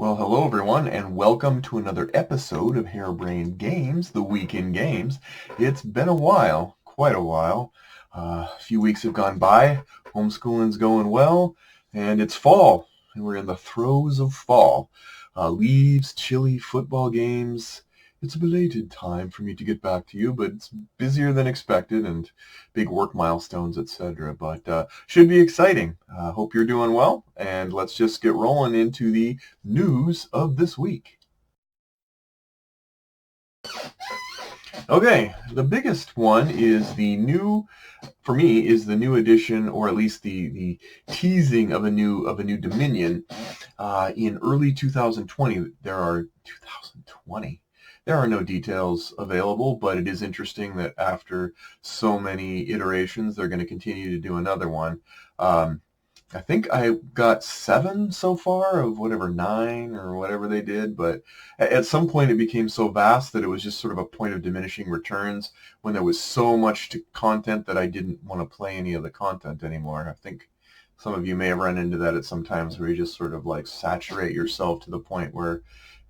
Well, hello everyone, and welcome to another episode of Harebrained Games, the Week in Games. It's been a while, quite a while. A few weeks have gone by, homeschooling's going well, and it's fall, and we're in the throes of fall. Leaves, chilly football games. It's a belated time for me to get back to you, but it's busier than expected, and big work milestones, etc. But should be exciting. Hope you're doing well, and let's just get rolling into the news of this week. Okay, the biggest one is for me, is the new edition, or at least the teasing of a new Dominion in early 2020. There are no details available, but it is interesting that after so many iterations, they're going to continue to do another one. I think I got 7 so far of whatever 9 or whatever they did, but at some point it became so vast that it was just sort of a point of diminishing returns when there was so much content that I didn't want to play any of the content anymore. I think some of you may have run into that at some times where you just sort of like saturate yourself to the point where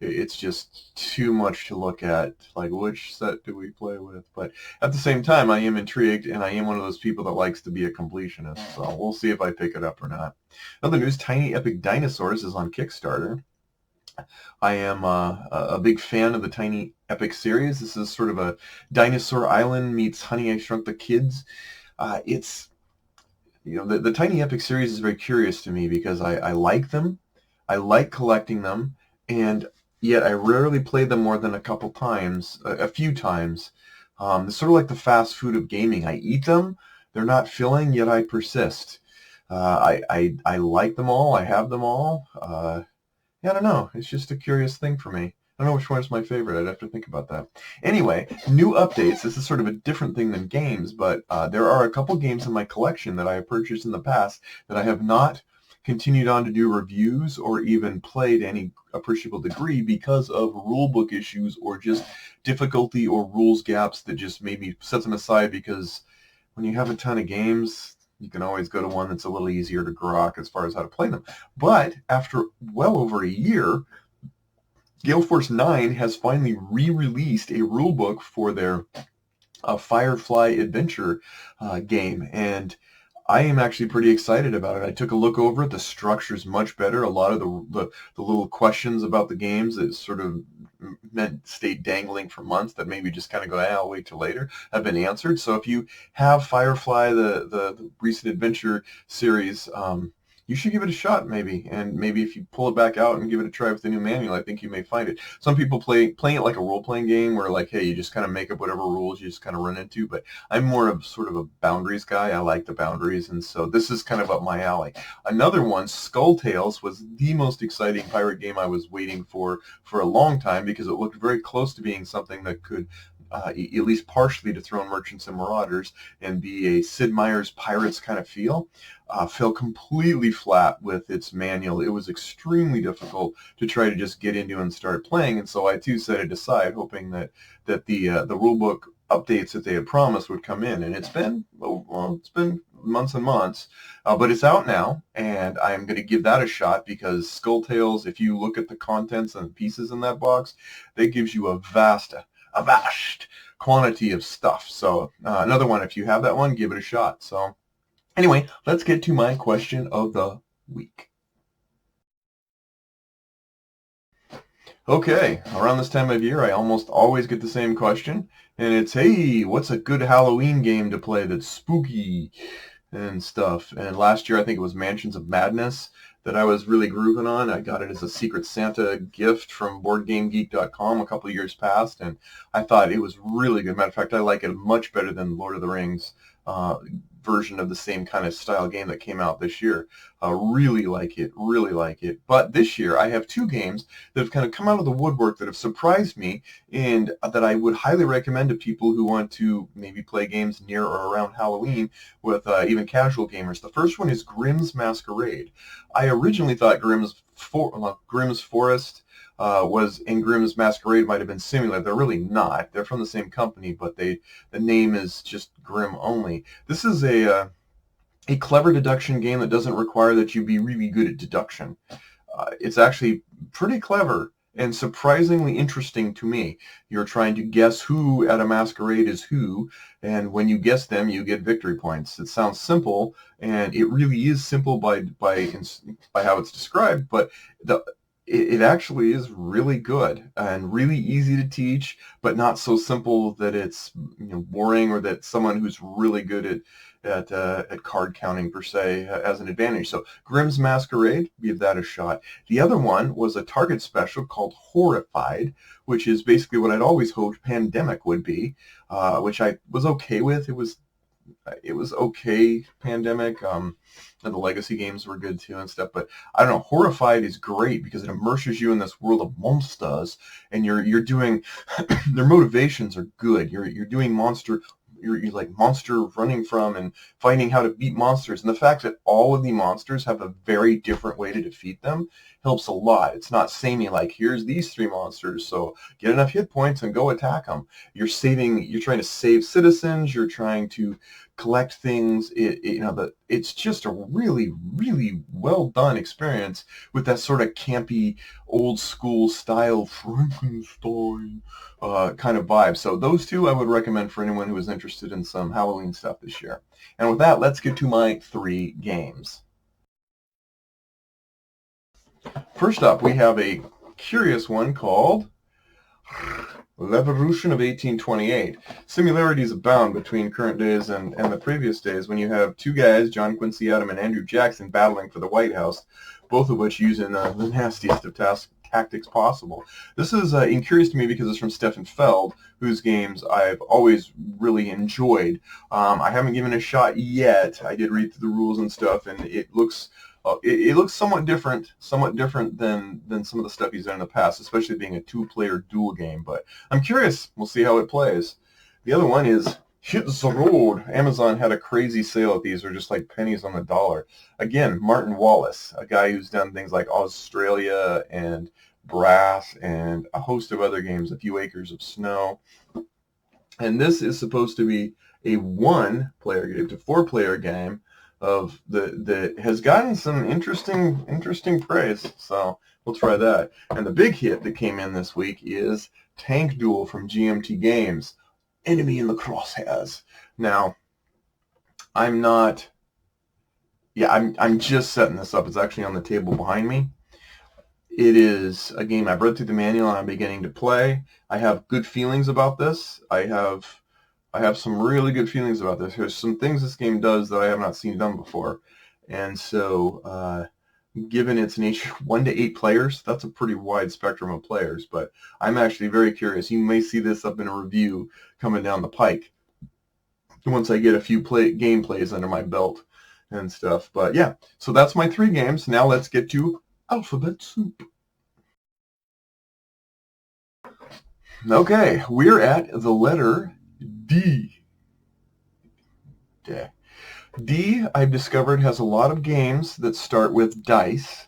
it's just too much to look at, like which set do we play with? But at the same time, I am intrigued, and I am one of those people that likes to be a completionist, so we'll see if I pick it up or not. Other news, Tiny Epic Dinosaurs is on Kickstarter. I am a big fan of the Tiny Epic series. This is sort of a Dinosaur Island meets Honey, I Shrunk the Kids. It's, the Tiny Epic series is very curious to me because I like them, I like collecting them, and yet I rarely play them more than a few times. It's sort of like the fast food of gaming. I eat them, they're not filling, yet I persist. I like them all, I have them all. Yeah, I don't know, it's just a curious thing for me. I don't know which one is my favorite. I'd have to think about that. Anyway, new updates. This is sort of a different thing than games, but there are a couple games in my collection that I have purchased in the past that I have not continued on to do reviews or even play to any appreciable degree because of rulebook issues or just difficulty or rules gaps that just made me set them aside, because when you have a ton of games, you can always go to one that's a little easier to grok as far as how to play them. But after well over a year, Gale Force 9 has finally re-released a rulebook for their Firefly Adventure game, and I am actually pretty excited about it. I took a look over it. The structure's much better. A lot of the little questions about the games that sort of stayed dangling for months that maybe just kind of go, I'll wait till later, have been answered. So if you have Firefly, the recent adventure series, you should give it a shot, maybe. And maybe if you pull it back out and give it a try with the new manual, I think you may find it. Some people playing it like a role-playing game where, like, hey, you just kind of make up whatever rules you just kind of run into. But I'm more of sort of a boundaries guy. I like the boundaries, and so this is kind of up my alley. Another one, Skull Tales, was the most exciting pirate game I was waiting for a long time, because it looked very close to being something that could at least partially dethrone Merchants and Marauders and be a Sid Meier's Pirates kind of feel. Fell completely flat with its manual. It was extremely difficult to try to just get into and start playing, and so I too set it aside, hoping that the rulebook updates that they had promised would come in. And it's been months and months, but it's out now, and I'm going to give that a shot, because Skull Tales, if you look at the contents and pieces in that box, that gives you a vast quantity of stuff. So another one, if you have that one, give it a shot. So anyway, let's get to my question of the week. Okay, around this time of year, I almost always get the same question, and it's, hey, what's a good Halloween game to play that's spooky and stuff? And last year, I think it was Mansions of Madness that I was really grooving on. I got it as a Secret Santa gift from BoardGameGeek.com a couple of years past, and I thought it was really good. Matter of fact, I like it much better than Lord of the Rings version of the same kind of style game that came out this year. Really like it, really like it. But this year, I have 2 games that have kind of come out of the woodwork that have surprised me, and that I would highly recommend to people who want to maybe play games near or around Halloween with even casual gamers. The first one is Grimm's Masquerade. I originally thought Grimm's Forest was in Grimm's Masquerade might have been similar. They're really not. They're from the same company, but the name is just Grimm only. This is a clever deduction game that doesn't require that you be really good at deduction. it's actually pretty clever and surprisingly interesting to me. You're trying to guess who at a masquerade is who, and when you guess them, you get victory points. It sounds simple, and it really is simple by how it's described, but the it actually is really good and really easy to teach, but not so simple that it's boring, or that someone who's really good at card counting per se has an advantage. So Grimm's Masquerade, give that a shot. The other one was a Target special called Horrified, which is basically what I'd always hoped Pandemic would be, which I was okay with. It was okay, Pandemic. And the legacy games were good too and stuff, but I don't know. Horrified is great because it immerses you in this world of monsters, and you're doing their motivations are good. You're doing you're like monster running from and finding how to beat monsters, and the fact that all of the monsters have a very different way to defeat them helps a lot. It's not samey like, here's these three monsters, so get enough hit points and go attack them. You're trying to save citizens, you're trying to collect things. It's just a really, really well done experience with that sort of campy, old school style Frankenstein kind of vibe. So those two I would recommend for anyone who is interested in some Halloween stuff this year. And with that, let's get to my 3 games. First up, we have a curious one called L'Evolution of 1828. Similarities abound between current days and the previous days when you have two guys, John Quincy Adams and Andrew Jackson, battling for the White House, both of which using the nastiest of tactics possible. This is curious to me because it's from Stefan Feld, whose games I've always really enjoyed. I haven't given it a shot yet. I did read through the rules and stuff, and it looks somewhat different than some of the stuff he's done in the past, especially being a 2-player duel game. But I'm curious. We'll see how it plays. The other one is Hit the Road. Amazon had a crazy sale at these. They're just like pennies on the dollar. Again, Martin Wallace, a guy who's done things like Australia and Brass and a host of other games, A Few Acres of Snow. And this is supposed to be a 1-player game to 4-player game of that has gotten some interesting praise. So we'll try that. And the big hit that came in this week is Tank Duel from GMT Games. Enemy in the Crosshairs. Now, I'm just setting this up. It's actually on the table behind me. It is a game I've read through the manual and I'm beginning to play. I have good feelings about this. I have some really good feelings about this. There's some things this game does that I have not seen done before. And so, given its nature, 1 to 8 players, that's a pretty wide spectrum of players. But I'm actually very curious. You may see this up in a review coming down the pike once I get a few gameplays under my belt and stuff. But yeah, so that's my 3 games. Now let's get to Alphabet Soup. Okay, we're at the letter D. D, I've discovered, has a lot of games that start with dice,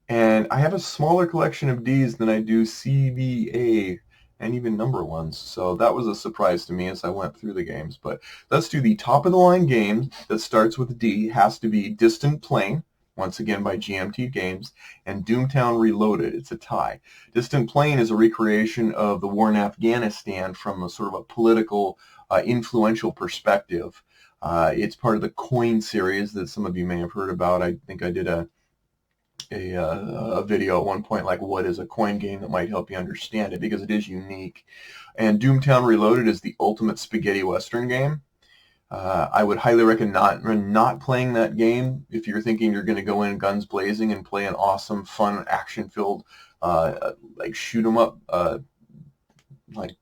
and I have a smaller collection of Ds than I do C, B, A, and even number ones. So that was a surprise to me as I went through the games. But let's do the top-of-the-line game that starts with D. Has to be Distant Plain, once again by GMT Games, and Doomtown Reloaded. It's a tie. Distant Plain is a recreation of the war in Afghanistan from a sort of a political, influential perspective. It's part of the Coin series that some of you may have heard about. I think I did a video at one point, like what is a coin game, that might help you understand it because it is unique. And Doomtown Reloaded is the ultimate spaghetti western game. I would highly recommend not playing that game if you're thinking you're going to go in guns blazing and play an awesome, fun, action-filled, like shoot 'em up, like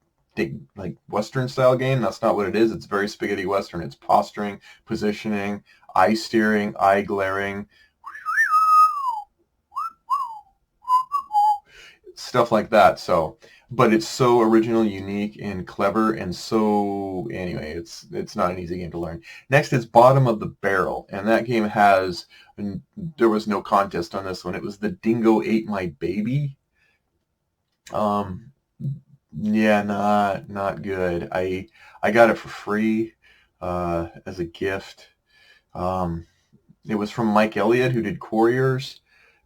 Western style game. That's not what it is. It's very spaghetti Western. It's posturing, positioning, eye steering, eye glaring, stuff like that. So, but it's so original, unique, and clever, and so anyway, it's not an easy game to learn. Next is Bottom of the Barrel, and that game has, and there was no contest on this one. It was The Dingo Ate My Baby. Yeah, not good. I got it for free as a gift. It was from Mike Elliott, who did Couriers,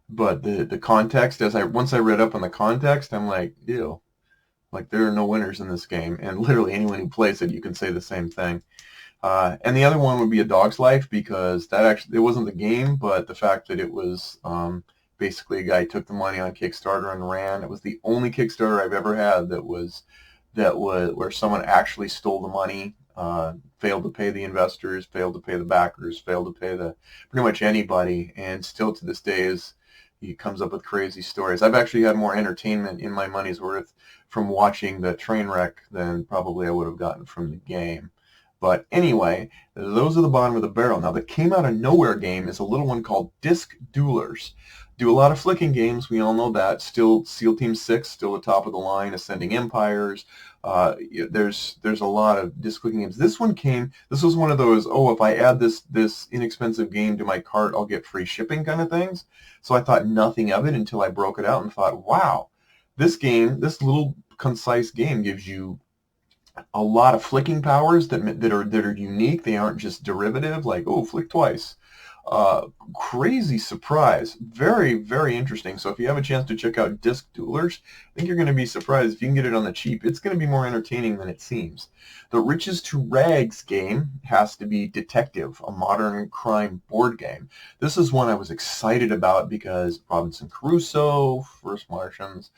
But the context, once I read up on the context, I'm like, ew, like there are no winners in this game. And literally anyone who plays it, you can say the same thing. And the other one would be A Dog's Life, because that actually, it wasn't the game, but the fact that it was basically a guy took the money on Kickstarter and ran. It was the only Kickstarter I've ever had that was where someone actually stole the money, failed to pay the investors, failed to pay the backers, failed to pay the pretty much anybody, and still to this day he comes up with crazy stories. I've actually had more entertainment in my money's worth from watching the train wreck than probably I would have gotten from the game. But anyway, those are the bottom of the barrel. Now, the came out of nowhere game is a little one called Disc Duelers. Do a lot of flicking games. We all know that. Still, SEAL Team 6, still the top of the line. Ascending Empires. There's a lot of disc clicking games. This was one of those, oh, if I add this inexpensive game to my cart, I'll get free shipping kind of things. So I thought nothing of it until I broke it out and thought, wow, this little concise game gives you a lot of flicking powers that are unique. They aren't just derivative, like, oh, flick twice. Crazy surprise. Very, very interesting. So if you have a chance to check out Disc Duelers, I think you're going to be surprised if you can get it on the cheap. It's going to be more entertaining than it seems. The Riches to Rags game has to be Detective, a modern crime board game. This is one I was excited about because Robinson Crusoe, First Martians,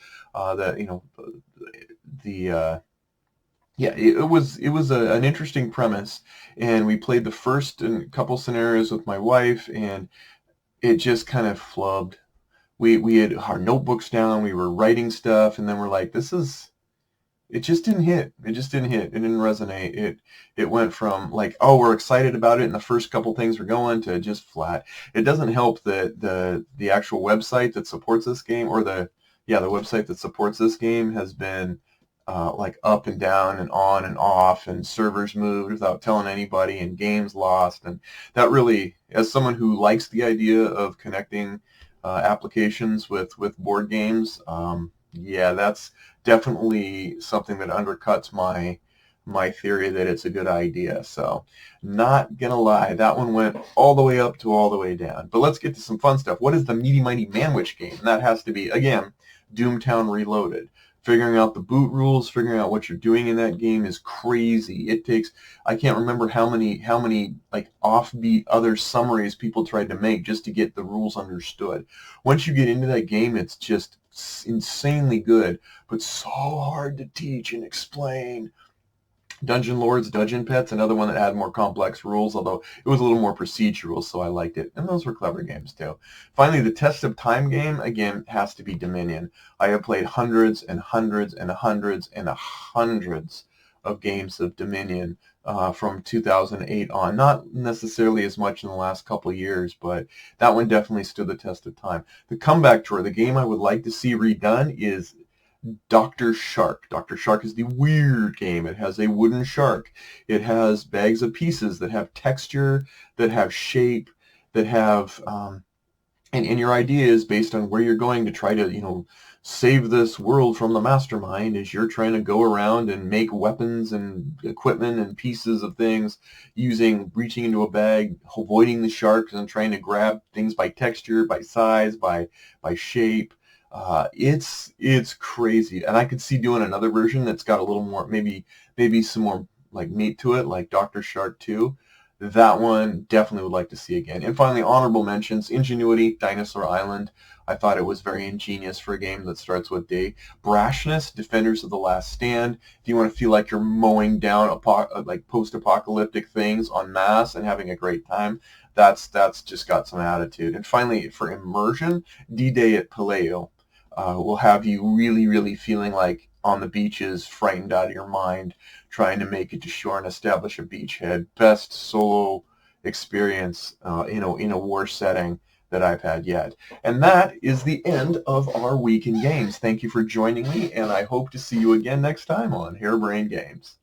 yeah, it was an interesting premise, and we played the first couple scenarios with my wife, and it just kind of flubbed. We had our notebooks down, we were writing stuff, and then we're like, it just didn't hit. It just didn't hit. It didn't resonate. It went from like, oh, we're excited about it, and the first couple things were going, to just flat. It doesn't help that the actual website that supports this game, or the website that supports this game has been like up and down and on and off, and servers moved without telling anybody, and games lost. And that really, as someone who likes the idea of connecting applications with board games, yeah, that's definitely something that undercuts my theory that it's a good idea. So not gonna lie, that one went all the way up to all the way down. But let's get to some fun stuff. What is the Meaty Mighty Manwich game? And that has to be, again, Doomtown Reloaded. Figuring out the boot rules, figuring out what you're doing in that game is crazy. It takes, I can't remember how many like offbeat other summaries people tried to make just to get the rules understood. Once you get into that game, it's just insanely good, but so hard to teach and explain. Dungeon Lords, Dungeon Pets, another one that had more complex rules, although it was a little more procedural, so I liked it. And those were clever games, too. Finally, the Test of Time game, again, has to be Dominion. I have played hundreds and hundreds and hundreds and hundreds of games of Dominion from 2008 on. Not necessarily as much in the last couple of years, but that one definitely stood the test of time. The Comeback Tour, the game I would like to see redone, is Dr. Shark. Dr. Shark is the weird game. It has a wooden shark. It has bags of pieces that have texture, that have shape, that have, and your idea is based on where you're going to try to, save this world from the mastermind, as you're trying to go around and make weapons and equipment and pieces of things reaching into a bag, avoiding the sharks, and trying to grab things by texture, by size, by shape. It's crazy, and I could see doing another version that's got a little more, maybe some more like meat to it, like Dr. Shark 2. That one definitely would like to see again. And finally, honorable mentions: Ingenuity, Dinosaur Island. I thought it was very ingenious for a game that starts with D. Brashness, Defenders of the Last Stand. Do you want to feel like you're mowing down like post-apocalyptic things en masse and having a great time? That's just got some attitude. And finally, for immersion, D-Day at Paleo will have you really, really feeling like on the beaches, frightened out of your mind, trying to make it to shore and establish a beachhead. Best solo experience in a war setting that I've had yet. And that is the end of our week in games. Thank you for joining me, and I hope to see you again next time on Harebrained Games.